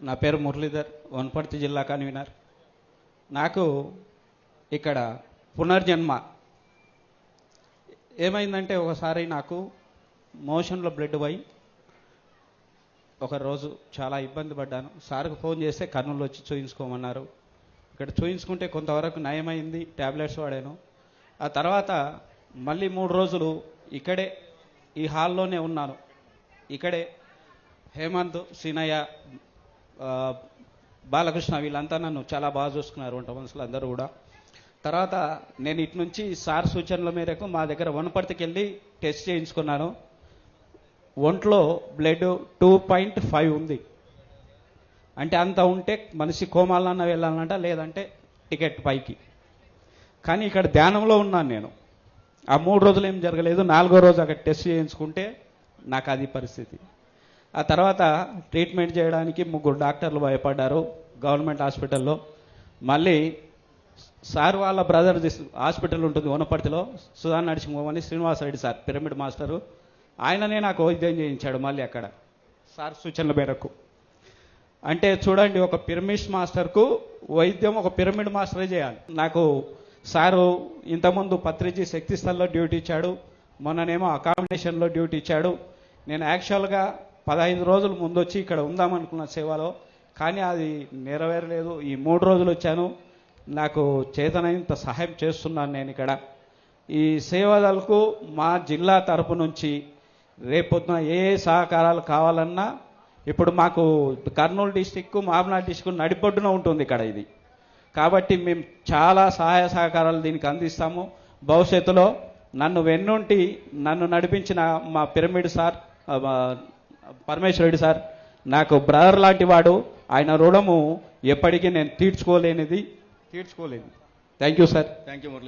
నా పేరు మురళీధర్, వనపర్తి జిల్లా కన్వీనర్. నాకు ఇక్కడ పునర్జన్మ ఏమైందంటే, ఒకసారి నాకు మోషన్లో బ్లడ్ పోయి ఒకరోజు చాలా ఇబ్బంది పడ్డాను. సార్కు ఫోన్ చేస్తే కర్నూలు వచ్చి చూయించుకోమన్నారు. ఇక్కడ చూయించుకుంటే కొంతవరకు నయమైంది, ట్యాబ్లెట్స్ వాడాను. ఆ తర్వాత మళ్ళీ 3 రోజులు ఇక్కడే ఈ హాల్లోనే ఉన్నాను. ఇక్కడే హేమంత్, సీనయ్య, బాలకృష్ణ వీళ్ళంతా నన్ను చాలా బాగా చూసుకున్నారు, వంట మనుషులు అందరూ కూడా. తర్వాత నేను ఇటు నుంచి సార్ సూచనల మేరకు మా దగ్గర వనపర్తికి వెళ్ళి టెస్ట్ చేయించుకున్నాను. ఒంట్లో బ్లడ్ 2.5 ఉంది. అంటే అంత ఉంటే మనిషి కోమాలన్నా వెళ్ళాలన్నట, లేదంటే టికెట్ పైకి. కానీ ఇక్కడ ధ్యానంలో ఉన్నాను నేను. ఆ 3 రోజులు ఏం జరగలేదు. 4వ రోజు అక్కడ టెస్ట్ చేయించుకుంటే నాకు అది పరిస్థితి. ఆ తర్వాత ట్రీట్మెంట్ చేయడానికి 3 డాక్టర్లు భయపడ్డారు గవర్నమెంట్ హాస్పిటల్లో. మళ్ళీ సార్ వాళ్ళ బ్రదర్ హాస్పిటల్ ఉంటుంది వనపర్తిలో, సుధా నరసింహం అని, శ్రీనివాసరెడ్డి సార్ పిరమిడ్ మాస్టరు, ఆయననే నాకు వైద్యం చేయించాడు మళ్ళీ అక్కడ సార్ సూచనల మేరకు. అంటే చూడండి, ఒక పిరమిడ్ మాస్టర్కు వైద్యం ఒక పిరమిడ్ మాస్టరే చేయాలి. నాకు సారు ఇంతకుముందు పత్రిజీ శక్తి స్థల్లో డ్యూటీ ఇచ్చాడు, మొన్ననేమో అకామిడేషన్లో డ్యూటీ ఇచ్చాడు. నేను యాక్చువల్గా 15 రోజుల ముందు వచ్చి ఇక్కడ ఉందామనుకున్న సేవలో, కానీ అది నెరవేరలేదు. ఈ 3 రోజులు వచ్చాను. నాకు చేతనైనంత సహాయం చేస్తున్నాను నేను ఇక్కడ. ఈ సేవలకు మా జిల్లా తరపు నుంచి రేపొద్దున ఏ సహకారాలు కావాలన్నా, ఇప్పుడు మాకు కర్నూలు డిస్టిక్, మామనాడు డిస్టిక్ నడిపొడ్డున ఉంటుంది ఇక్కడ ఇది. కాబట్టి మేము చాలా సహాయ సహకారాలు దీనికి అందిస్తాము. భవిష్యత్తులో నన్ను వెన్నుంటి నన్ను నడిపించిన మా పిరమిడ్ సార్ పరమేశ్వరుడి సార్ నాకు బ్రదర్ లాంటి వాడు. ఆయన రుణము ఎప్పటికీ నేను తీర్చుకోలేనిది. Thank you sir. Thank you Murali.